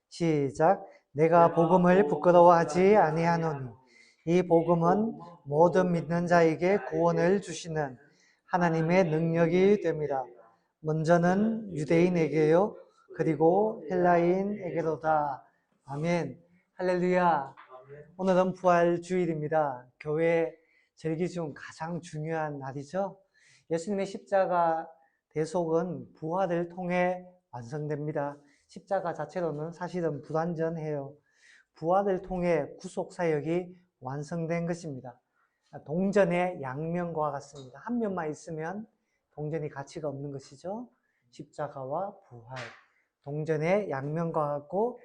시작. 내가 복음을 부끄러워하지 아니하노니 이 복음은 모든 믿는 자에게 구원을 주시는 하나님의 능력이 됩니다. 먼저는 유대인에게요, 그리고 헬라인에게로다. 아멘. 할렐루야. 오늘은 부활주일입니다. 교회 절기 중 가장 중요한 날이죠. 예수님의 십자가 대속은 부활을 통해 완성됩니다. 십자가 자체로는 사실은 불완전해요. 부활을 통해 구속사역이 완성된 것입니다. 동전의 양면과 같습니다. 한 면만 있으면 동전이 가치가 없는 것이죠. 십자가와 부활. 동전의 양면과 같고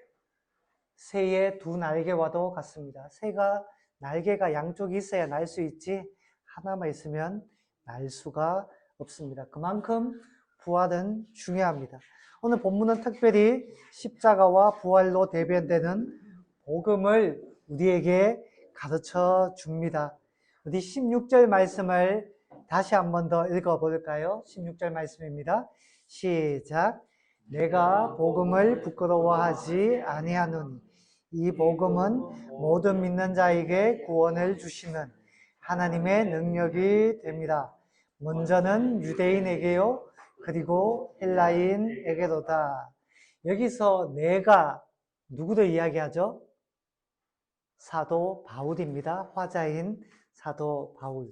새의 두 날개와도 같습니다. 새가 날개가 양쪽이 있어야 날 수 있지 하나만 있으면 날 수가 없습니다. 그만큼 부활은 중요합니다. 오늘 본문은 특별히 십자가와 부활로 대변되는 복음을 우리에게 가르쳐 줍니다. 우리 16절 말씀을 다시 한 번 더 읽어볼까요? 16절 말씀입니다. 시작. 내가 복음을 부끄러워하지 아니하노니 이 복음은 모든 믿는 자에게 구원을 주시는 하나님의 능력이 됩니다. 먼저는 유대인에게요, 그리고 헬라인에게로다. 여기서 내가 누구를 이야기하죠? 사도 바울입니다. 화자인 사도 바울.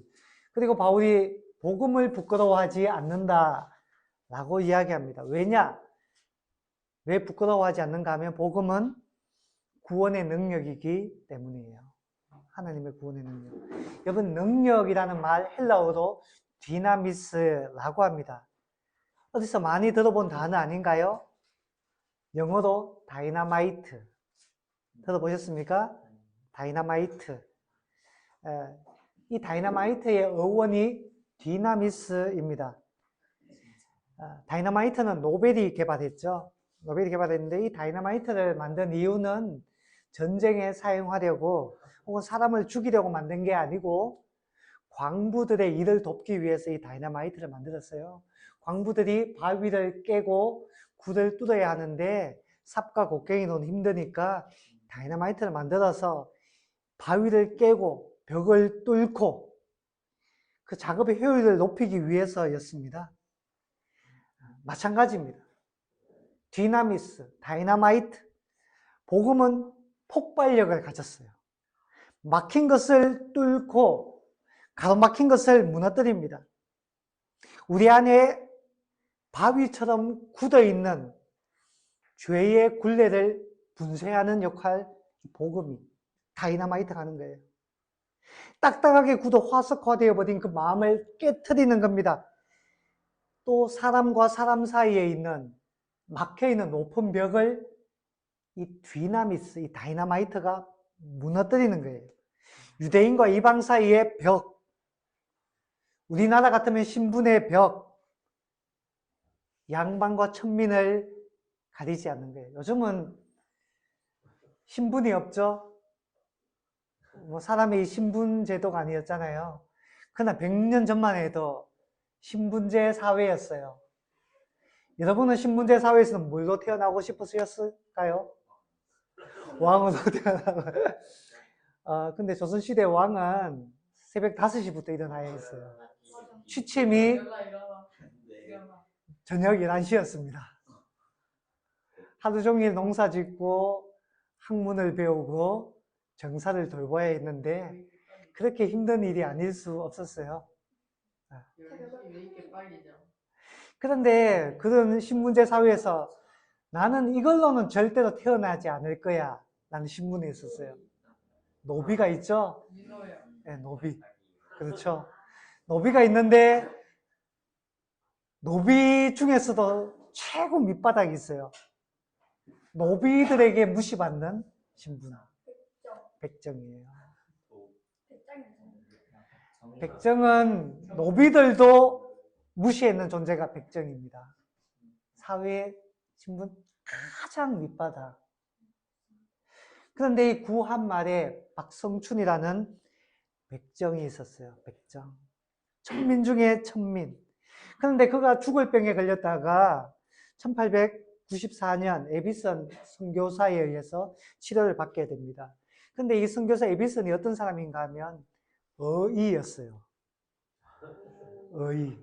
그리고 바울이 복음을 부끄러워하지 않는다라고 이야기합니다. 왜냐? 왜 부끄러워하지 않는가 하면 복음은 구원의 능력이기 때문이에요. 하나님의 구원의 능력. 여러분, 능력이라는 말 헬라어로 디나미스라고 합니다. 어디서 많이 들어본 단어 아닌가요? 영어로 다이나마이트. 들어보셨습니까? 다이나마이트. 이 다이나마이트의 어원이 디나미스입니다. 다이나마이트는 노벨이 개발했죠. 노벨이 개발했는데 이 다이나마이트를 만든 이유는 전쟁에 사용하려고 혹은 사람을 죽이려고 만든 게 아니고 광부들의 일을 돕기 위해서 이 다이나마이트를 만들었어요. 광부들이 바위를 깨고 굴을 뚫어야 하는데 삽과 곡괭이로는 힘드니까 다이나마이트를 만들어서 바위를 깨고 벽을 뚫고 그 작업의 효율을 높이기 위해서였습니다. 마찬가지입니다. 디나미스, 다이나마이트. 복음은 폭발력을 가졌어요. 막힌 것을 뚫고 가로막힌 것을 무너뜨립니다. 우리 안에 바위처럼 굳어있는 죄의 굴레를 분쇄하는 역할, 복음이 다이나마이트가 하는 거예요. 딱딱하게 굳어 화석화되어 버린 그 마음을 깨트리는 겁니다. 또 사람과 사람 사이에 있는 막혀있는 높은 벽을 이 디나미스, 이 다이나마이트가 무너뜨리는 거예요. 유대인과 이방 사이의 벽, 우리나라 같으면 신분의 벽, 양반과 천민을 가리지 않는 거예요. 요즘은 신분이 없죠? 사람이 신분 제도가 아니었잖아요. 그러나 100년 전만 해도 신분제 사회였어요. 여러분은 신분제 사회에서는 뭘로 태어나고 싶으셨을까요? 왕으로 태어나고. 근데 조선시대 왕은 새벽 5시부터 일어나야 했어요. 취침이 저녁 11시였습니다. 하루 종일 농사 짓고 학문을 배우고 정사를 돌봐야 했는데 그렇게 힘든 일이 아닐 수 없었어요. 그런데 그런 신분제 사회에서 나는 이걸로는 절대로 태어나지 않을 거야 라는 신분이 있었어요. 노비가 있죠? 네, 노비. 그렇죠. 노비가 있는데 노비 중에서도 최고 밑바닥이 있어요. 노비들에게 무시받는 신분. 백정이에요. 백정은 노비들도 무시했는 존재가 백정입니다. 사회의 신분 가장 밑바닥. 그런데 이 구한말에 박성춘이라는 백정이 있었어요. 백정. 천민 중에 천민. 그런데 그가 죽을 병에 걸렸다가 94년 에비슨 선교사에 의해서 치료를 받게 됩니다. 근데 이 선교사 에비슨이 어떤 사람인가 하면 의였어요. 의.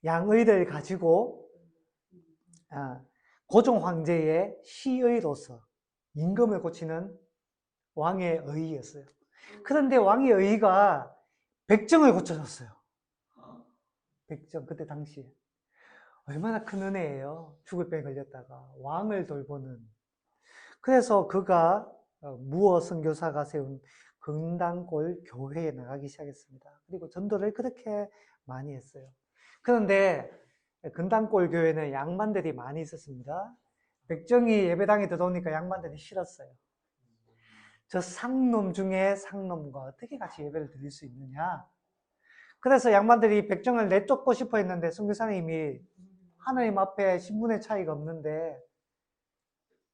양의를 가지고 고종 황제의 시의로서 임금을 고치는 왕의 의였어요. 그런데 왕의 의가 백정을 고쳐줬어요. 백정, 그때 당시에. 얼마나 큰 은혜예요. 죽을 병에 걸렸다가 왕을 돌보는. 그래서 그가 무어 선교사가 세운 금단골 교회에 나가기 시작했습니다. 그리고 전도를 그렇게 많이 했어요. 그런데 금단골 교회는 양반들이 많이 있었습니다. 백정이 예배당에 들어오니까 양반들이 싫었어요. 저 상놈 중에 상놈과 어떻게 같이 예배를 드릴 수 있느냐. 그래서 양반들이 백정을 내쫓고 싶어 했는데 선교사님이 하나님 앞에 신분의 차이가 없는데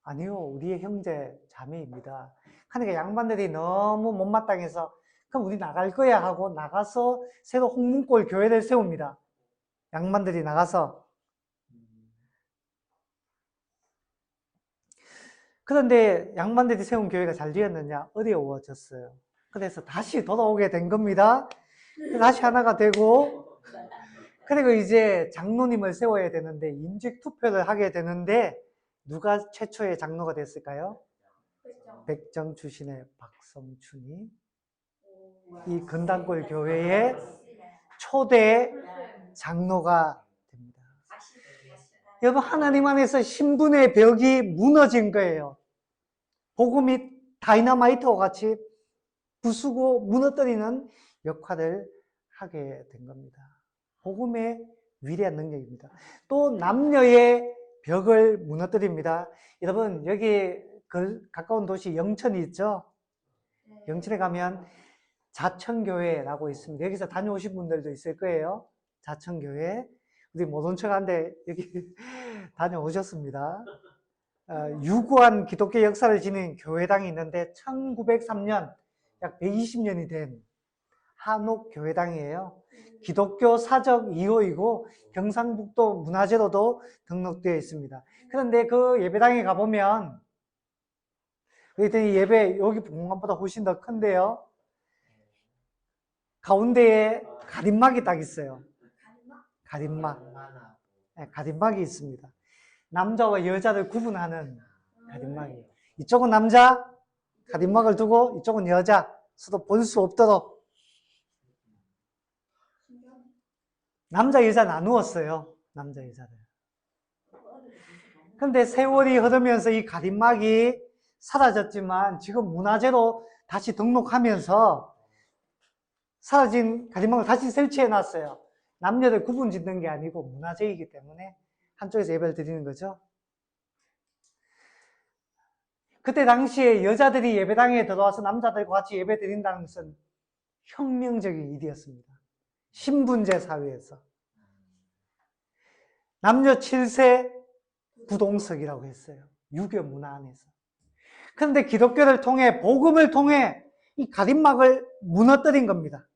아니요, 우리의 형제 자매입니다. 그러니까 양반들이 너무 못마땅해서 그럼 우리 나갈 거야 하고 나가서 새로 홍문골 교회를 세웁니다. 양반들이 나가서. 그런데 양반들이 세운 교회가 잘 되었느냐? 어려워졌어요. 그래서 다시 돌아오게 된 겁니다. 다시 하나가 되고, 그리고 이제 장로님을 세워야 되는데 인직 투표를 하게 되는데 누가 최초의 장로가 됐을까요? 백정 출신의 박성춘이 이 금단골 교회의 초대 장로가 됩니다. 여러분, 하나님 안에서 신분의 벽이 무너진 거예요. 복음이 다이너마이트와 같이 부수고 무너뜨리는 역할을 하게 된 겁니다. 복음의 위대한 능력입니다. 또 남녀의 벽을 무너뜨립니다. 여러분, 여기 가까운 도시 영천이 있죠? 영천에 가면 자천교회라고 있습니다. 여기서 다녀오신 분들도 있을 거예요. 자천교회. 우리 못 온 척한데 여기 다녀오셨습니다. 유구한 기독교 역사를 지닌 교회당이 있는데 1903년, 약 120년이 된 한옥교회당이에요. 기독교 사적 2호이고 경상북도 문화재로도 등록되어 있습니다. 그런데 그 예배당에 가보면 그랬더니 예배 여기 공간보다 훨씬 더 큰데요. 가운데에 가림막이 딱 있어요. 가림막. 네, 가림막이 있습니다. 남자와 여자를 구분하는 가림막이에요. 이쪽은 남자, 가림막을 두고 이쪽은 여자, 서로 볼 수 없도록. 남자, 여자 나누었어요. 남자, 여자를. 그런데 세월이 흐르면서 이 가림막이 사라졌지만 지금 문화재로 다시 등록하면서 사라진 가림막을 다시 설치해 놨어요. 남녀를 구분 짓는 게 아니고 문화재이기 때문에 한쪽에서 예배를 드리는 거죠. 그때 당시에 여자들이 예배당에 들어와서 남자들과 같이 예배 드린다는 것은 혁명적인 일이었습니다. 신분제 사회에서. 남녀 7세 부동석이라고 했어요. 유교 문화 안에서. 그런데 기독교를 통해, 복음을 통해 이 가림막을 무너뜨린 겁니다.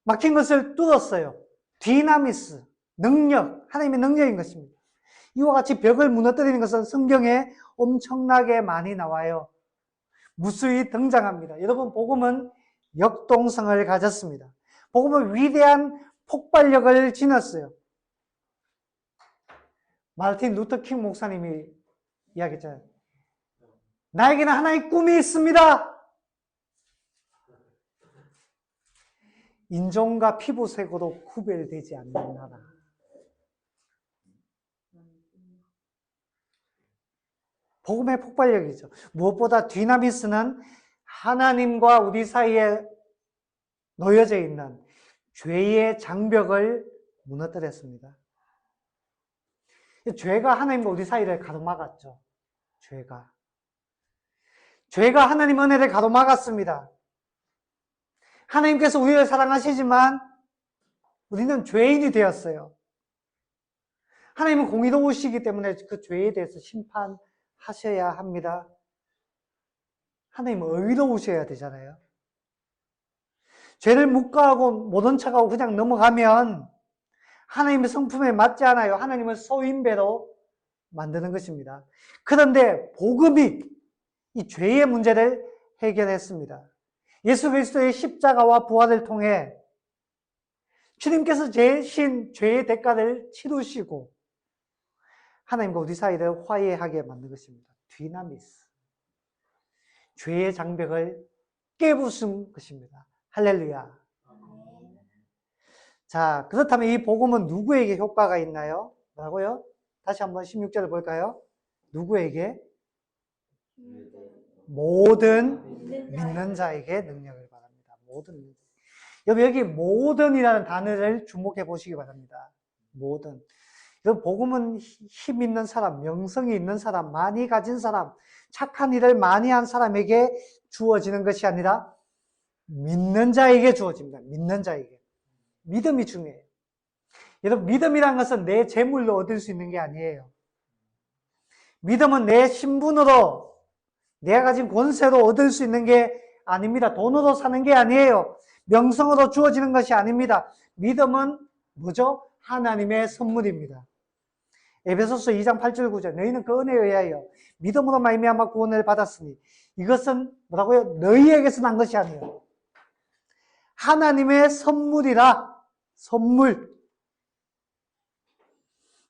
막힌 것을 뚫었어요. 디나미스, 능력, 하나님의 능력인 것입니다. 이와 같이 벽을 무너뜨리는 것은 성경에 엄청나게 많이 나와요. 무수히 등장합니다. 여러분, 복음은 역동성을 가졌습니다. 복음은 위대한 폭발력을 지녔어요. 마르틴 루터 킹 목사님이 이야기했잖아요. 나에게는 하나의 꿈이 있습니다. 인종과 피부색으로 구별되지 않는 나라. 복음의 폭발력이죠. 무엇보다 디나미스는 하나님과 우리 사이에 놓여져 있는 죄의 장벽을 무너뜨렸습니다. 죄가 하나님과 우리 사이를 가로막았죠. 죄가 하나님 은혜를 가로막았습니다. 하나님께서 우리를 사랑하시지만 우리는 죄인이 되었어요. 하나님은 공의로우시기 때문에 그 죄에 대해서 심판하셔야 합니다. 하나님은 의로우셔야 되잖아요. 죄를 묵과하고 모른 척하고 그냥 넘어가면 하나님의 성품에 맞지 않아요. 하나님은 소인배로 만드는 것입니다. 그런데 복음이 이 죄의 문제를 해결했습니다. 예수 그리스도의 십자가와 부활을 통해 주님께서 대신 죄의 대가를 치르시고 하나님과 우리 사이를 화해하게 만든 것입니다. 디나미스. 죄의 장벽을 깨부순 것입니다. 할렐루야. 자, 그렇다면 이 복음은 누구에게 효과가 있나요? 뭐라고요? 다시 한번 16절을 볼까요? 누구에게? 모든 믿는 자에게 능력을 바랍니다. 모든 믿는 자. 여기 모든이라는 단어를 주목해 보시기 바랍니다. 모든. 여러분, 복음은 힘 있는 사람, 명성이 있는 사람, 많이 가진 사람, 착한 일을 많이 한 사람에게 주어지는 것이 아니라 믿는 자에게 주어집니다. 믿는 자에게. 믿음이 중요해요. 여러분, 믿음이란 것은 내 재물로 얻을 수 있는 게 아니에요. 믿음은 내 신분으로, 내가 가진 권세로 얻을 수 있는 게 아닙니다. 돈으로 사는 게 아니에요. 명성으로 주어지는 것이 아닙니다. 믿음은 뭐죠? 하나님의 선물입니다. 에베소서 2장 8절 9절 너희는 그 은혜에 의하여 믿음으로 말미암아 구원을 받았으니 이것은 뭐라고요? 너희에게서 난 것이 아니에요. 하나님의 선물이라. 선물.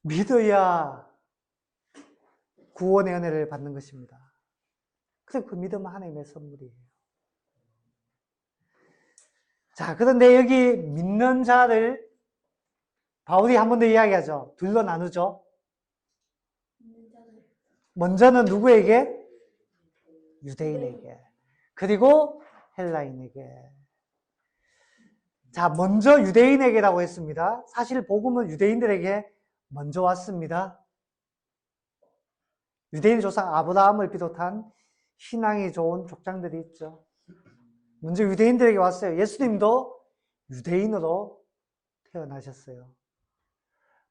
믿어야 구원의 은혜를 받는 것입니다. 그래서 그 믿음은 하나님의 선물이에요. 자, 그런데 여기 믿는 자를 바울이 한 번 더 이야기하죠. 둘로 나누죠. 먼저는 누구에게? 유대인에게. 그리고 헬라인에게. 자, 먼저 유대인에게라고 했습니다. 사실 복음은 유대인들에게 먼저 왔습니다. 유대인 조상 아브라함을 비롯한 신앙이 좋은 족장들이 있죠. 먼저 유대인들에게 왔어요. 예수님도 유대인으로 태어나셨어요.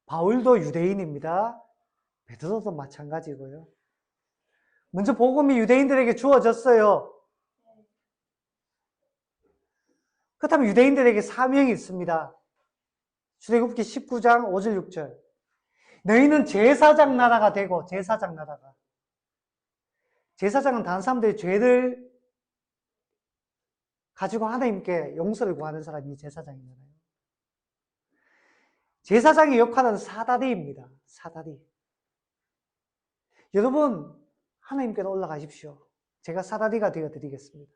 바울도 유대인입니다. 베드로도 마찬가지고요. 먼저 복음이 유대인들에게 주어졌어요. 그렇다면 유대인들에게 사명이 있습니다. 출애굽기 19장 5절 6절 너희는 제사장 나라가 되고 제사장 나라가 제사장은 다른 사람들의 죄를 가지고 하나님께 용서를 구하는 사람이 제사장이잖아요. 제사장의 역할은 사다리입니다. 사다리. 여러분 하나님께로 올라가십시오. 제가 사다리가 되어드리겠습니다.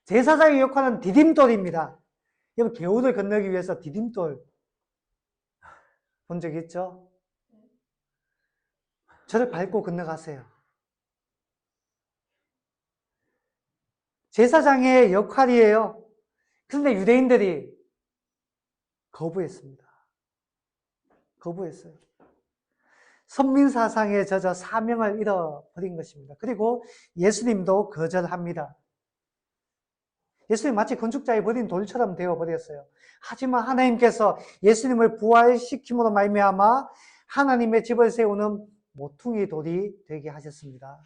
제사장의 역할은 디딤돌입니다. 여러분 겨울을 건너기 위해서 디딤돌 본 적 있죠? 저를 밟고 건너가세요. 제사장의 역할이에요. 그런데 유대인들이 거부했습니다. 거부했어요. 선민사상에 젖어 사명을 잃어버린 것입니다. 그리고 예수님도 거절합니다. 예수님 마치 건축자의 버린 돌처럼 되어버렸어요. 하지만 하나님께서 예수님을 부활시킴으로 말미암아 하나님의 집을 세우는 모퉁이 돌이 되게 하셨습니다.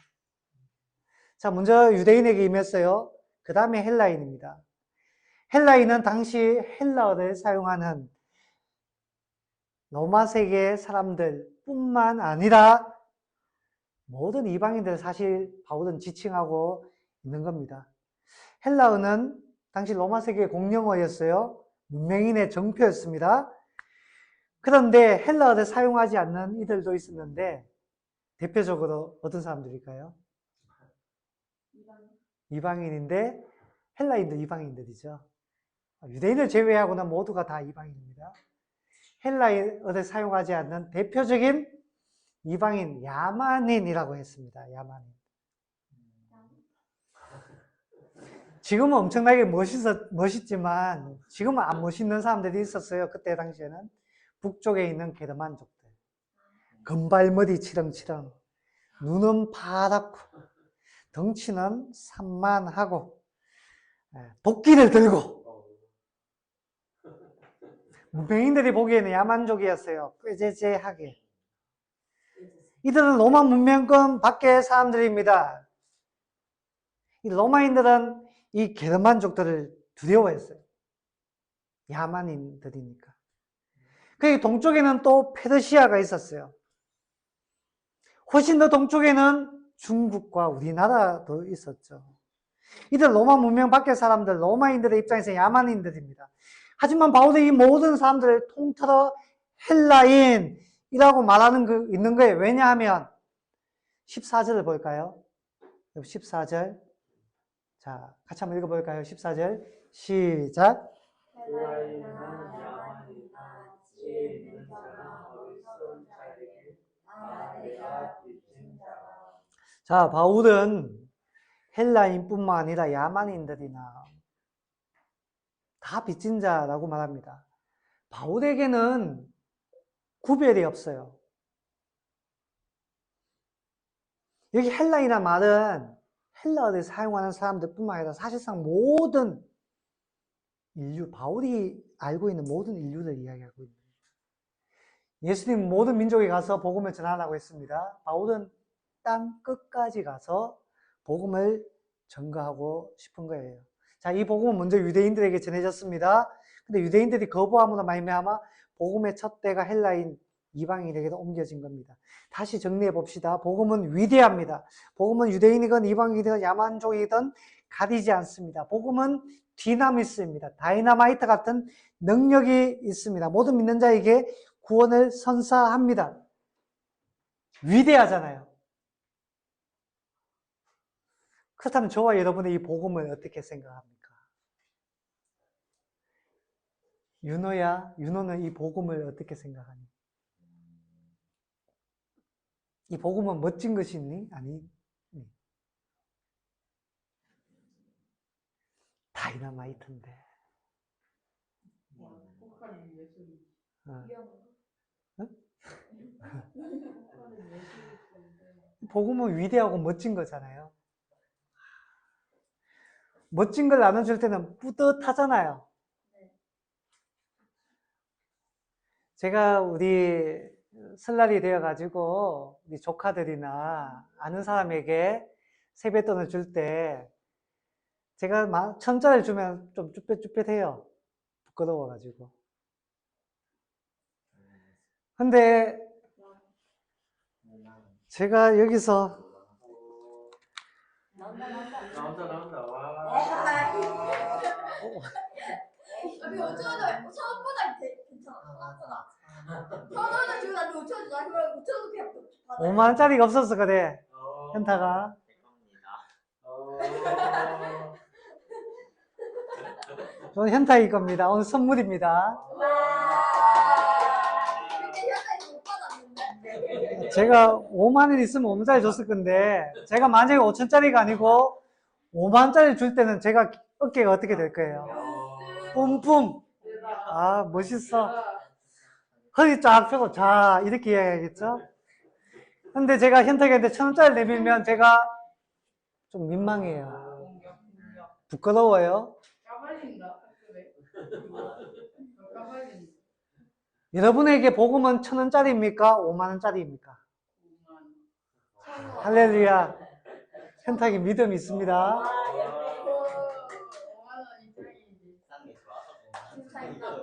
자, 먼저 유대인에게 임했어요. 그 다음에 헬라인입니다. 헬라인은 당시 헬라어를 사용하는 로마 세계 사람들뿐만 아니라 모든 이방인들 사실 바울은 지칭하고 있는 겁니다. 헬라어는 당시 로마 세계의 공용어였어요. 문명인의 정표였습니다. 그런데 헬라어를 사용하지 않는 이들도 있었는데 대표적으로 어떤 사람들일까요? 이방인인데 헬라인도 이방인들이죠. 유대인을 제외하고는 모두가 다 이방인입니다. 헬라어를 사용하지 않는 대표적인 이방인 야만인이라고 했습니다. 야만인. 지금은 엄청나게 멋있지만 지금은 안 멋있는 사람들이 있었어요. 그때 당시에는 북쪽에 있는 게르만족들. 금발머리 치렁치렁, 눈은 파랗고 덩치는 산만하고 도끼를 들고 문명인들이 보기에는 야만족이었어요. 꾀죄죄하게. 이들은 로마 문명권 밖의 사람들입니다. 이 로마인들은 이 게르만족들을 두려워했어요. 야만인들이니까. 그 동쪽에는 또 페르시아가 있었어요. 훨씬 더 동쪽에는 중국과 우리나라도 있었죠. 이들 로마 문명 밖의 사람들, 로마인들의 입장에서 야만인들입니다. 하지만 바울이 이 모든 사람들을 통틀어 헬라인이라고 말하는 있는 거예요. 왜냐하면 14절을 볼까요? 14절. 자, 같이 한번 읽어볼까요? 14절. 시작. 자, 바울은 헬라인뿐만 아니라 야만인들이나 다 빚진 자라고 말합니다. 바울에게는 구별이 없어요. 여기 헬라이라는 말은 헬라어를 사용하는 사람들뿐만 아니라 사실상 모든 인류, 바울이 알고 있는 모든 인류를 이야기하고 있는 거예요. 예수님 모든 민족에 가서 복음을 전하라고 했습니다. 바울은 땅 끝까지 가서 복음을 전가하고 싶은 거예요. 자, 이 복음은 먼저 유대인들에게 전해졌습니다. 근데 유대인들이 거부함으로 말미암아 복음의 첫 대가 헬라인 이방인에게도 옮겨진 겁니다. 다시 정리해 봅시다. 복음은 위대합니다. 복음은 유대인이건 이방인이건 야만족이든 가리지 않습니다. 복음은 디나미스입니다. 다이너마이트 같은 능력이 있습니다. 모든 믿는 자에게 구원을 선사합니다. 위대하잖아요. 그렇다면 저와 여러분의 이 복음을 어떻게 생각합니까? 윤호야, 윤호는 이 복음을 어떻게 생각하니? 이 복음은 멋진 것이니? 아니, 다이너마이트인데. 복음은 위대하고 멋진 거잖아요. 멋진 걸 나눠줄 때는 뿌듯하잖아요. 제가 우리 설날이 되어가지고 우리 조카들이나 아는 사람에게 세뱃돈을 줄 때 제가 1,000짜리 주면 좀 쭈뼛쭈뼛해요. 부끄러워가지고. 근데 제가 여기서 나온다. 와. 여기 5,000원, 1,000원보다 괜찮아. 1,000원을 주고 나한테 5,000원 줘. 아니면 5,000원 그냥 받아. 5만 원짜리가 없어서 그래. 현타가. 저는 현타일 겁니다. 오늘 선물입니다. 근데 현타에서 못 받았는데. 제가 5만 원 있으면 5만짜리 줬을 건데 제가 만약에 5천짜리가 아니고 5만 원짜리 줄 때는 제가 어깨가 어떻게 될 거예요? 뿜뿜. 아, 멋있어. 허리 쫙 펴고 자 이렇게 이야기하겠죠? 근데 제가 현탁이한테 1,000원짜리 내밀면 제가 좀 민망해요. 부끄러워요. 까발린다. 그래. 까발린다. 여러분에게 복음은 1,000원짜리입니까? 5만 원짜리입니까? 할렐루야. 현탁이 믿음이 있습니다.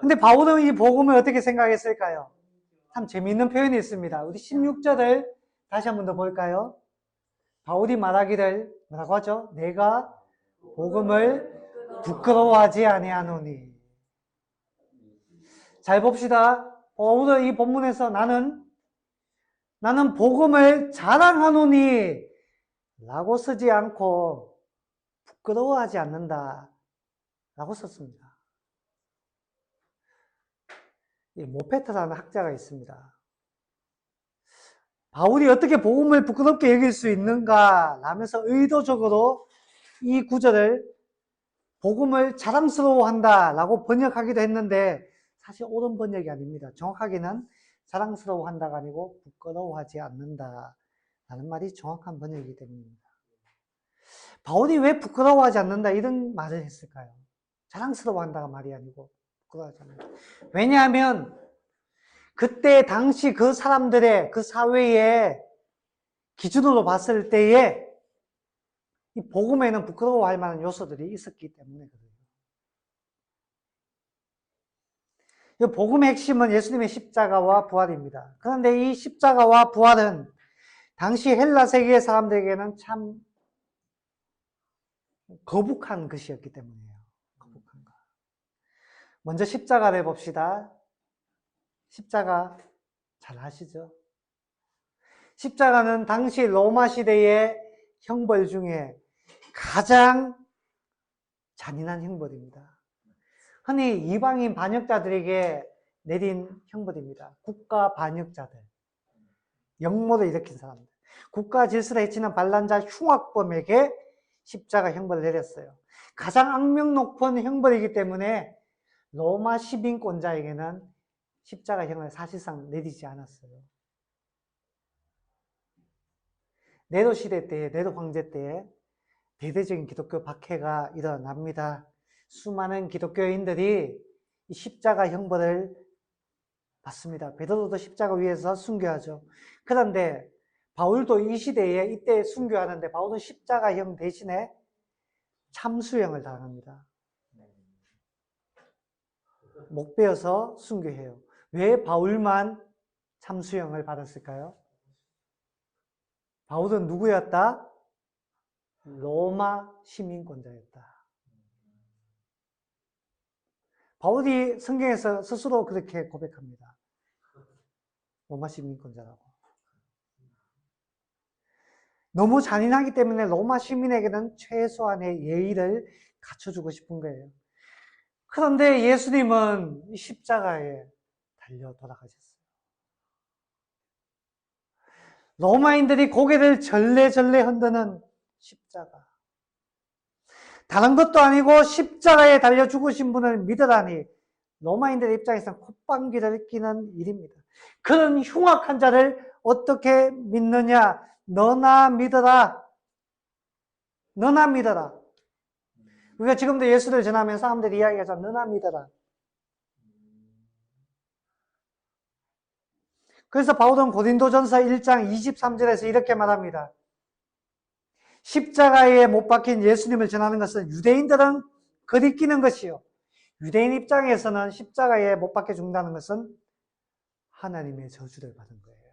근데 바울은 이 복음을 어떻게 생각했을까요? 참 재미있는 표현이 있습니다. 우리 16절을 다시 한 번 더 볼까요? 바울이 말하기를 뭐라고 하죠? 내가 복음을 부끄러워하지 아니하노니. 잘 봅시다. 바울은 이 본문에서 나는 복음을 자랑하노니 라고 쓰지 않고 부끄러워하지 않는다 라고 썼습니다. 이 모페트라는 학자가 있습니다. 바울이 어떻게 복음을 부끄럽게 여길 수 있는가 라면서 의도적으로 이 구절을 복음을 자랑스러워한다 라고 번역하기도 했는데 사실 옳은 번역이 아닙니다. 정확하게는 자랑스러워한다가 아니고 부끄러워하지 않는다 라는 말이 정확한 번역이 됩니다. 바울이 왜 부끄러워하지 않는다 이런 말을 했을까요? 자랑스러워한다가 말이 아니고 부끄러워하지 않는다. 왜냐하면 그때 당시 그 사람들의 그 사회의 기준으로 봤을 때에 이 복음에는 부끄러워할 만한 요소들이 있었기 때문에 그래요. 이 복음의 핵심은 예수님의 십자가와 부활입니다. 그런데 이 십자가와 부활은 당시 헬라 세계의 사람들에게는 참 거북한 것이었기 때문이에요. 거북한 것. 먼저 십자가를 봅시다. 십자가 잘 아시죠? 십자가는 당시 로마 시대의 형벌 중에 가장 잔인한 형벌입니다. 흔히 이방인 반역자들에게 내린 형벌입니다. 국가 반역자들, 역모를 일으킨 사람들, 국가 질서를 해치는 반란자 흉악범에게 십자가 형벌을 내렸어요. 가장 악명 높은 형벌이기 때문에 로마 시민권자에게는 십자가형을 사실상 내리지 않았어요. 네로 시대 때에, 네로 황제 때에 대대적인 기독교 박해가 일어납니다. 수많은 기독교인들이 이 십자가 형벌을 받습니다. 베드로도 십자가 위에서 순교하죠. 그런데 바울도 이 시대에 이때 순교하는데 바울은 십자가형 대신에 참수형을 당합니다. 목 베어서 순교해요. 왜 바울만 참수형을 받았을까요? 바울은 누구였다? 로마 시민권자였다. 바울이 성경에서 스스로 그렇게 고백합니다. 로마 시민권자라고. 너무 잔인하기 때문에 로마 시민에게는 최소한의 예의를 갖춰주고 싶은 거예요. 그런데 예수님은 십자가에 달려 돌아가셨어요. 로마인들이 고개를 절레절레 흔드는 십자가. 다른 것도 아니고 십자가에 달려 죽으신 분을 믿으라니 로마인들의 입장에서는 콧방귀를 끼는 일입니다. 그런 흉악한 자를 어떻게 믿느냐? 너나 믿어라. 너나 믿어라. 우리가 지금도 예수를 전하면 사람들이 이야기하죠. 너나 믿어라. 그래서 바울은 고린도전서 1장 23절에서 이렇게 말합니다. 십자가에 못 박힌 예수님을 전하는 것은 유대인들은 거리끼는 것이요. 유대인 입장에서는 십자가에 못 박혀 죽는다는 것은 하나님의 저주를 받은 거예요.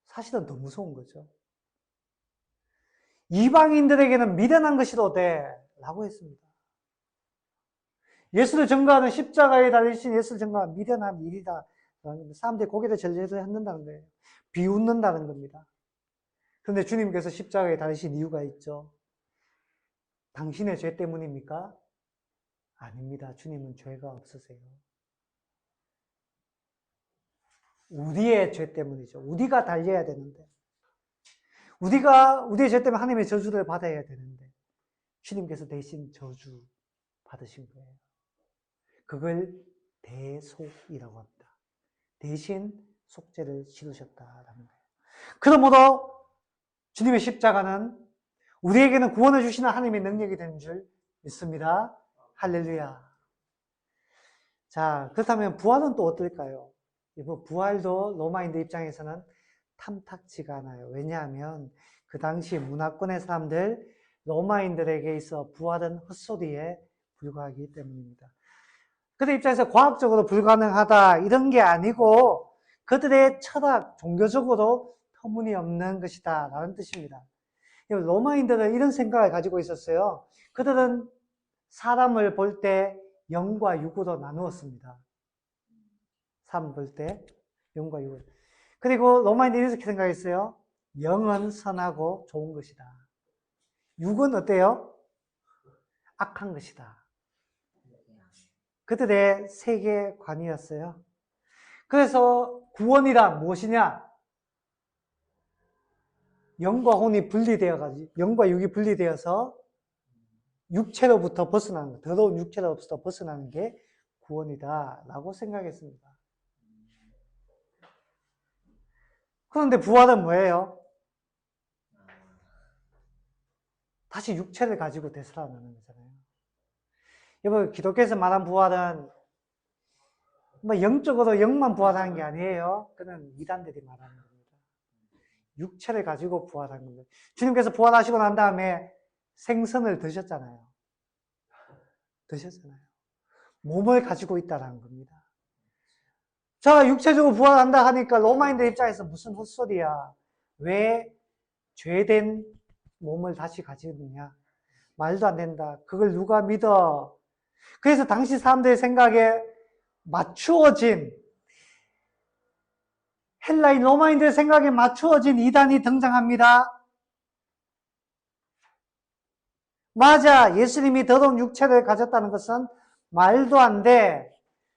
사실은 더 무서운 거죠. 이방인들에게는 미련한 것이로되 라고 했습니다. 예수를 증거하는 십자가에 달리신 예수를 증거하는 미련한 일이다. 사람들이 고개를 절레절레 흔든다는 거예요. 비웃는다는 겁니다. 그런데 주님께서 십자가에 달리신 이유가 있죠. 당신의 죄 때문입니까? 아닙니다. 주님은 죄가 없으세요. 우리의 죄 때문이죠. 우리가 달려야 되는데. 우리의 죄 때문에 하나님의 저주를 받아야 되는데. 주님께서 대신 저주 받으신 거예요. 그걸 대속이라고 합니다. 대신 속죄를 치르셨다라는 거예요. 그러므로 주님의 십자가는 우리에게는 구원을 주시는 하나님의 능력이 되는 줄 믿습니다. 할렐루야. 자, 그렇다면 부활은 또 어떨까요? 부활도 로마인들 입장에서는 탐탁지가 않아요. 왜냐하면 그 당시 문화권의 사람들, 로마인들에게 있어 부활은 헛소리에 불과하기 때문입니다. 그들 입장에서 과학적으로 불가능하다 이런 게 아니고 그들의 철학, 종교적으로 터무니없는 것이다 라는 뜻입니다. 로마인들은 이런 생각을 가지고 있었어요. 그들은 사람을 볼 때 영과 육으로 나누었습니다. 사람 볼 때 영과 육을. 그리고 로마인들이 이렇게 생각했어요. 영은 선하고 좋은 것이다. 육은 어때요? 악한 것이다. 그들의 세계관이었어요. 그래서 구원이란 무엇이냐? 영과 혼이 분리되어가지고, 영과 육이 분리되어서 육체로부터 벗어나는 것, 더러운 육체로부터 벗어나는 게 구원이다 라고 생각했습니다. 그런데 부활은 뭐예요? 다시 육체를 가지고 되살아나는 거잖아요. 여러분, 기독교에서 말한 부활은 뭐 영적으로 영만 부활하는 게 아니에요. 그는 이단들이 말하는 겁니다. 육체를 가지고 부활하는 겁니다. 주님께서 부활하시고 난 다음에 생선을 드셨잖아요. 드셨잖아요. 몸을 가지고 있다는 겁니다. 자, 육체적으로 부활한다 하니까 로마인들 입장에서 무슨 헛소리야. 왜 죄된 몸을 다시 가지느냐. 말도 안 된다. 그걸 누가 믿어. 그래서 당시 사람들의 생각에 맞추어진, 헬라인 로마인들의 생각에 맞추어진 이단이 등장합니다. 맞아. 예수님이 더러운 육체를 가졌다는 것은 말도 안 돼.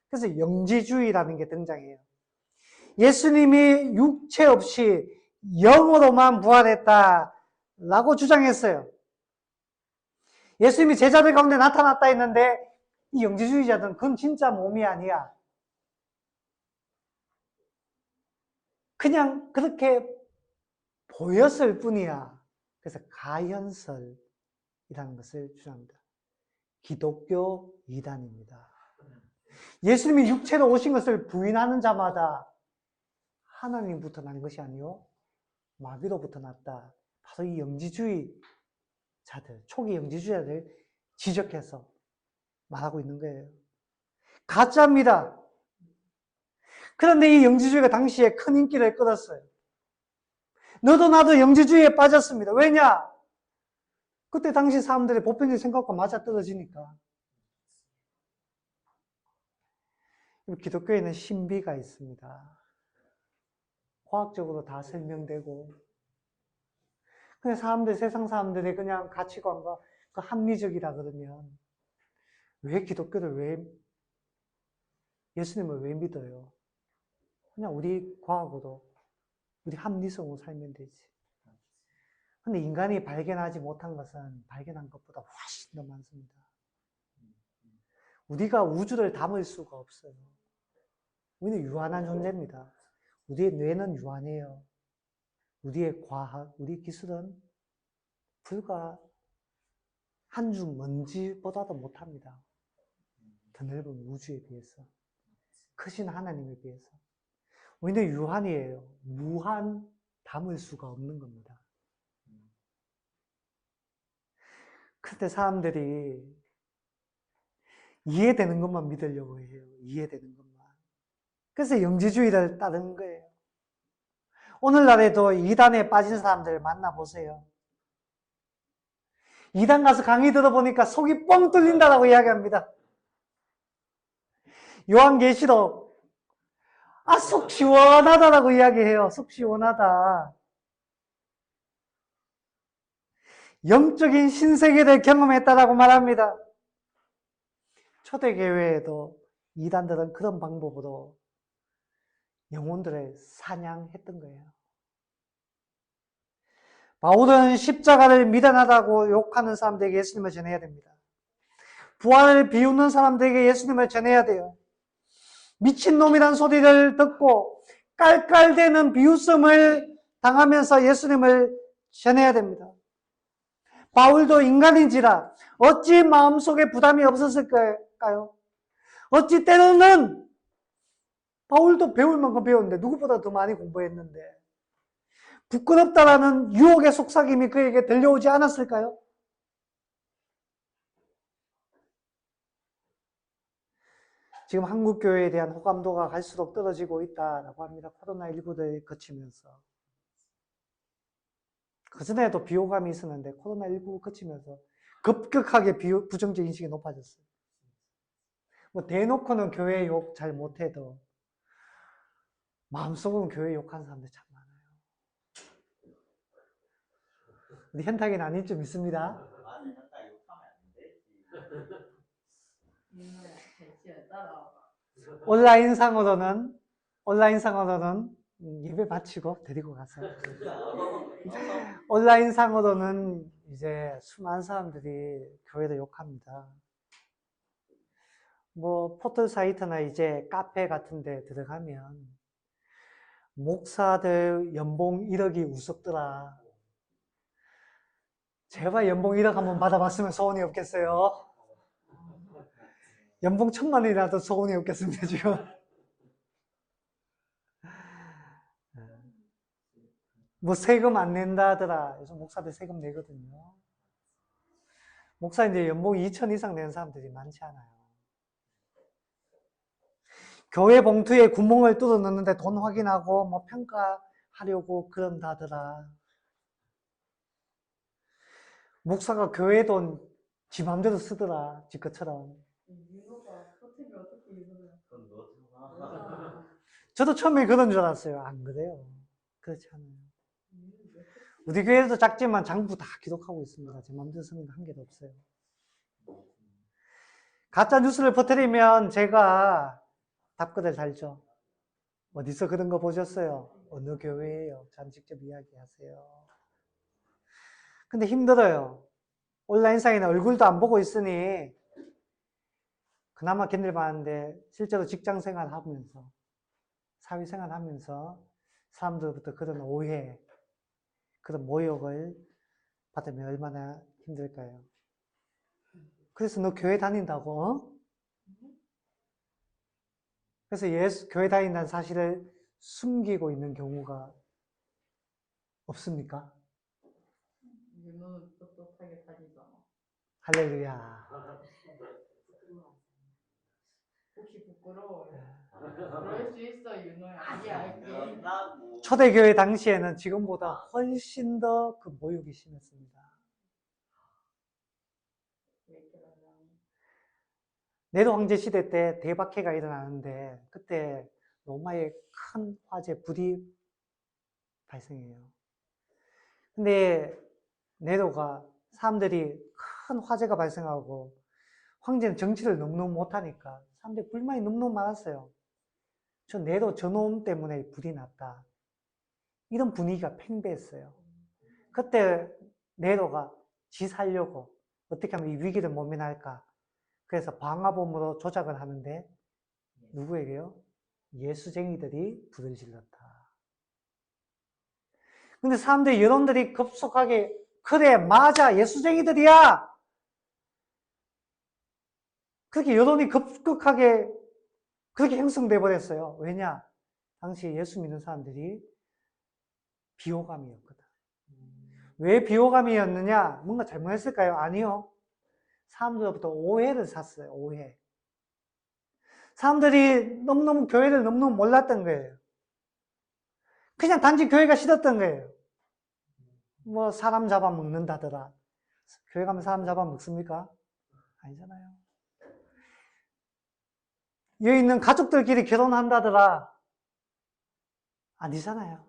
그래서 영지주의라는 게 등장해요. 예수님이 육체 없이 영으로만 부활했다라고 주장했어요. 예수님이 제자들 가운데 나타났다 했는데 이 영지주의자들은 그건 진짜 몸이 아니야. 그냥 그렇게 보였을 뿐이야. 그래서 가현설이라는 것을 주장합니다. 기독교 이단입니다. 예수님이 육체로 오신 것을 부인하는 자마다 하나님부터 난 것이 아니요 마귀로부터 났다. 바로 이 영지주의자들, 초기 영지주의자들 지적해서 말하고 있는 거예요. 가짜입니다. 그런데 이 영지주의가 당시에 큰 인기를 끌었어요. 너도 나도 영지주의에 빠졌습니다. 왜냐? 그때 당시 사람들의 보편적인 생각과 맞아떨어지니까. 기독교에는 신비가 있습니다. 과학적으로 다 설명되고, 그냥 세상 사람들의 그냥 가치관과 그 합리적이라 그러면, 왜 예수님을 왜 믿어요? 그냥 우리 과학으로, 우리 합리성으로 살면 되지. 근데 인간이 발견하지 못한 것은 발견한 것보다 훨씬 더 많습니다. 우리가 우주를 담을 수가 없어요. 우리는 유한한 존재입니다. 우리의 뇌는 유한해요. 우리의 과학, 우리 기술은 불과 한 줌 먼지보다도 못합니다. 더 넓은 우주에 비해서. 크신 하나님에 비해서. 우리는 유한이에요. 무한 담을 수가 없는 겁니다. 그런데 사람들이 이해되는 것만 믿으려고 해요. 이해되는 것만. 그래서 영지주의를 따르는 거예요. 오늘날에도 이단에 빠진 사람들을 만나보세요. 이단 가서 강의 들어보니까 속이 뻥 뚫린다라고 이야기합니다. 요한계시록 속 시원하다라고 이야기해요. 속 시원하다. 영적인 신세계를 경험했다라고 말합니다. 초대교회에도 이단들은 그런 방법으로 영혼들을 사냥했던 거예요. 바울은 십자가를 미련하다고 욕하는 사람들에게 예수님을 전해야 됩니다. 부활을 비웃는 사람들에게 예수님을 전해야 돼요. 미친놈이란 소리를 듣고 깔깔대는 비웃음을 당하면서 예수님을 전해야 됩니다. 바울도 인간인지라 어찌 마음속에 부담이 없었을까요? 어찌 때로는 바울도 배울 만큼 배웠는데 누구보다 더 많이 공부했는데 부끄럽다라는 유혹의 속삭임이 그에게 들려오지 않았을까요? 지금 한국교회에 대한 호감도가 갈수록 떨어지고 있다라고 합니다. 코로나19를 거치면서. 그전에도 비호감이 있었는데 코로나19 거치면서 급격하게 부정적 인식이 높아졌어요. 대놓고는 교회 욕 잘 못해도 마음속으로는 교회 욕하는 사람들 참 많아요. 우리 현탁이는 아닌 좀 있습니다. 온라인상으로는 예배 마치고 데리고 가서 온라인상으로는 이제 수많은 사람들이 교회를 욕합니다. 포털 사이트나 이제 카페 같은 데 들어가면 목사들 연봉 1억이 우습더라. 제발 연봉 1억 한번 받아봤으면 소원이 없겠어요? 연봉 1,000만 원이라도 소원이 없겠습니다, 지금. 세금 안 낸다 하더라. 요즘 목사들 세금 내거든요. 목사 이제 연봉 2천 이상 내는 사람들이 많지 않아요. 교회 봉투에 구멍을 뚫어 넣는데 돈 확인하고 뭐 평가하려고 그런다더라. 목사가 교회 돈 지 맘대로 쓰더라. 지 것처럼. 윤호가 호텔이 어떻게 윤호야? 그건 너잖아. 저도 처음에 그런 줄 알았어요. 안 그래요. 그렇지 않아요. 우리 교회도 작지만 장부 다 기록하고 있습니다. 제 맘대로 쓰는 거 한 개도 없어요. 가짜 뉴스를 퍼뜨리면 제가 답글을 달죠. 어디서 그런 거 보셨어요? 어느 교회예요? 전 직접 이야기하세요. 근데 힘들어요. 온라인상에는 얼굴도 안 보고 있으니 그나마 견딜만한데 실제로 직장생활 하면서 사회생활 하면서 사람들로부터 그런 오해, 그런 모욕을 받으면 얼마나 힘들까요? 그래서 너 교회 다닌다고? 어? 그래서 교회 다닌다는 사실을 숨기고 있는 경우가 없습니까? 윤호는 똑똑하게 다니잖아. 할렐루야. 혹시 부끄러워요? 그럴 수 있어 윤호야. 아니야 알게. 그런다고. 초대교회 당시에는 지금보다 훨씬 더 그 모욕이 심했습니다. 왜 그러냐? 네로 황제 시대 때 대박해가 일어나는데 그때 로마에 큰 화재, 불이 발생해요. 근데 네로가 사람들이 큰 화재가 발생하고 황제는 정치를 너무너무 못하니까 사람들이 불만이 너무너무 많았어요. 저 네로 저놈 때문에 불이 났다. 이런 분위기가 팽배했어요. 그때 네로가 지 살려고 어떻게 하면 이 위기를 모면할까. 그래서 방화범으로 조작을 하는데 누구에게요? 예수쟁이들이 불을 질렀다. 근데 사람들이 여론들이 급속하게 그래 맞아 예수쟁이들이야. 그렇게 여론이 급격하게 그렇게 형성돼 버렸어요. 왜냐? 당시 예수 믿는 사람들이 비호감이었거든. 왜 비호감이었느냐? 뭔가 잘못했을까요? 아니요. 사람들로부터 오해를 샀어요. 오해. 사람들이 너무너무 교회를 너무너무 몰랐던 거예요. 그냥 단지 교회가 싫었던 거예요. 뭐 사람 잡아먹는다더라. 교회 가면 사람 잡아먹습니까? 아니잖아요. 여기 있는 가족들끼리 결혼한다더라. 아니잖아요.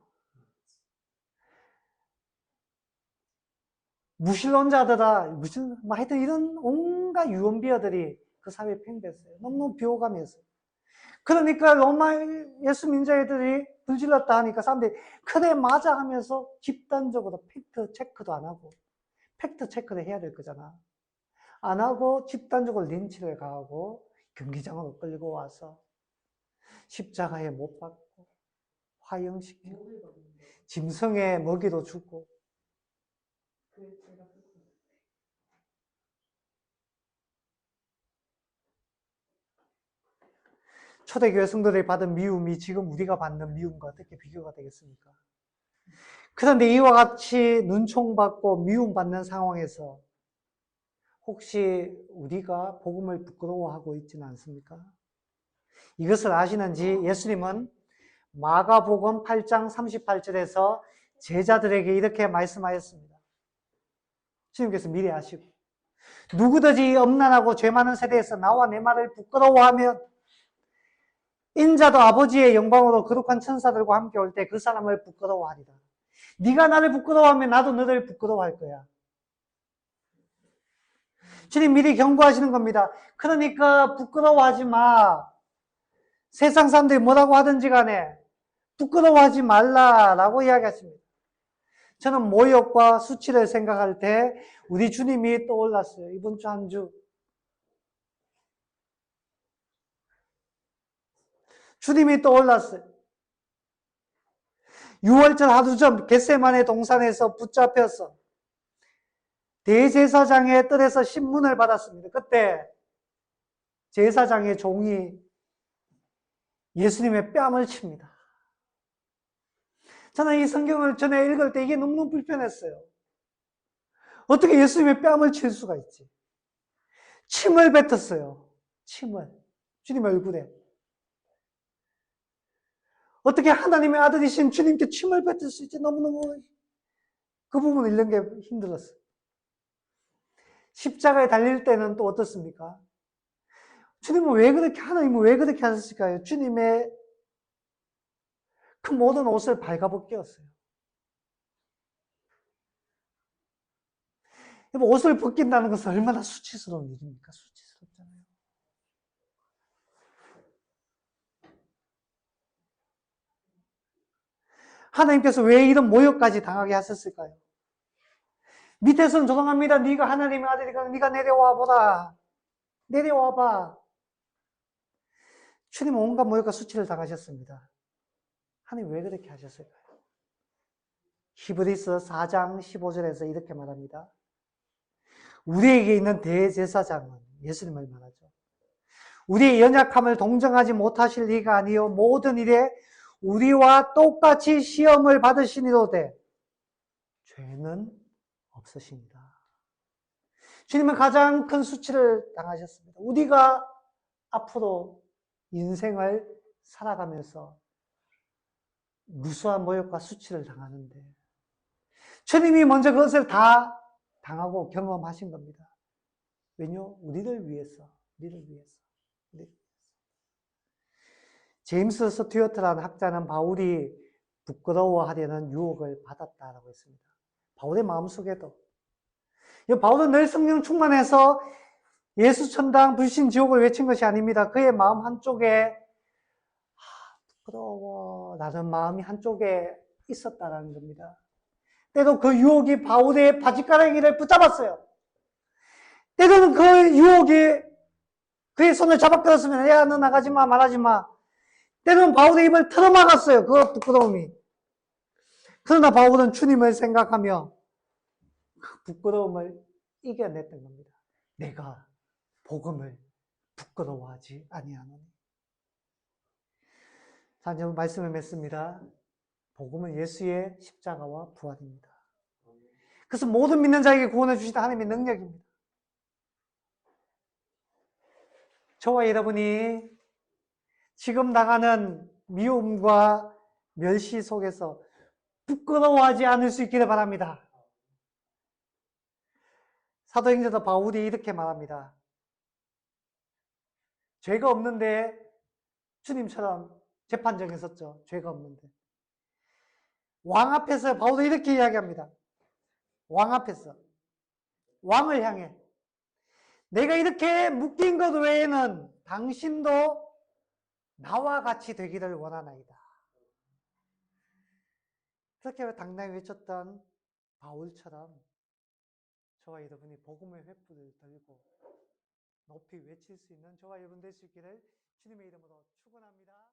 무신론자더라. 뭐 하여튼 이런 온갖 유언비어들이 그 사회에 팽배했어요. 너무너무 비호감이었어요. 그러니까 로마 예수 민자애들이 불질렀다 하니까 사람들이 그래 맞아 하면서 집단적으로 팩트 체크도 안 하고 팩트 체크를 해야 될 거잖아. 안 하고 집단적으로 린치를 가하고 경기장으로 끌고 와서 십자가에 못 박고 화형시키고 짐승의 먹이도 주고 초대교회 성도들이 받은 미움이 지금 우리가 받는 미움과 어떻게 비교가 되겠습니까? 그런데 이와 같이 눈총받고 미움받는 상황에서 혹시 우리가 복음을 부끄러워하고 있지는 않습니까? 이것을 아시는지 예수님은 마가복음 8장 38절에서 제자들에게 이렇게 말씀하였습니다. 주님께서 미리 아시고 누구든지 엄난하고 죄 많은 세대에서 나와 내 말을 부끄러워하면 인자도 아버지의 영광으로 거룩한 천사들과 함께 올 때 그 사람을 부끄러워하리라. 네가 나를 부끄러워하면 나도 너를 부끄러워할 거야. 주님 미리 경고하시는 겁니다. 그러니까 부끄러워하지 마. 세상 사람들이 뭐라고 하든지 간에 부끄러워하지 말라라고 이야기하십니다. 저는 모욕과 수치를 생각할 때 우리 주님이 떠올랐어요. 이번 주 한 주. 주님이 떠올랐어요. 6월절 하루 전 겟세마네 동산에서 붙잡혀서 대제사장의 뜰에서 신문을 받았습니다. 그때 제사장의 종이 예수님의 뺨을 칩니다. 저는 이 성경을 전에 읽을 때 이게 너무 불편했어요. 어떻게 예수님의 뺨을 칠 수가 있지? 침을 뱉었어요. 침을. 주님 얼굴에. 어떻게 하나님의 아들이신 주님께 침을 뱉을 수 있지? 너무너무 그 부분을 읽는 게 힘들었어요. 십자가에 달릴 때는 또 어떻습니까? 하나님은 왜 그렇게 하셨을까요? 주님의 그 모든 옷을 발가벗겼어요. 옷을 벗긴다는 것은 얼마나 수치스러운 일입니까? 수치스럽잖아요. 하나님께서 왜 이런 모욕까지 당하게 하셨을까요? 밑에서는 조롱합니다. 네가 하나님의 아들이니까 네가 내려와 보라. 내려와 봐. 주님은 온갖 모욕과 수치를 당하셨습니다. 하나님 왜 그렇게 하셨을까요? 히브리서 4장 15절에서 이렇게 말합니다. 우리에게 있는 대제사장은 예수님을 말하죠. 우리의 연약함을 동정하지 못하실 리가 아니요 모든 일에 우리와 똑같이 시험을 받으시니로되 죄는 없으십니다. 주님은 가장 큰 수치를 당하셨습니다. 우리가 앞으로 인생을 살아가면서 무수한 모욕과 수치를 당하는데 주님이 먼저 그것을 다 당하고 경험하신 겁니다. 왜요? 우리를 위해서. 제임스 스튜어트라는 학자는 바울이 부끄러워하려는 유혹을 받았다라고 했습니다. 바울의 마음속에도. 바울은 늘 성령 충만해서 예수 천당 불신 지옥을 외친 것이 아닙니다. 그의 마음 한쪽에 부끄러워 라는 마음이 한쪽에 있었다는 겁니다. 때로 그 유혹이 바울의 바지가랑이를 붙잡았어요. 때로는 그 유혹이 그의 손을 잡아 끌었으면 야, 너 나가지 마, 말하지 마. 때로는 바울의 입을 틀어막았어요. 그 부끄러움이. 그러나 바울은 주님을 생각하며 그 부끄러움을 이겨냈던 겁니다. 내가 복음을 부끄러워하지 아니하노니. 자, 이제 말씀을 맺습니다. 복음은 예수의 십자가와 부활입니다. 그래서 모든 믿는 자에게 구원해 주시다 하나님의 능력입니다. 저와 여러분이 지금 당하는 미움과 멸시 속에서 부끄러워하지 않을 수 있기를 바랍니다. 사도행전의 바울이 이렇게 말합니다. 죄가 없는데 주님처럼 재판정에 섰죠. 죄가 없는데. 왕 앞에서 바울이 이렇게 이야기합니다. 왕 앞에서. 왕을 향해. 내가 이렇게 묶인 것 외에는 당신도 나와 같이 되기를 원하나이다. 그렇게 당당히 외쳤던 바울처럼 저와 여러분이 복음의 횃불을 들고 높이 외칠 수 있는 저와 여러분 될 수 있기를 주님의 이름으로 축원합니다.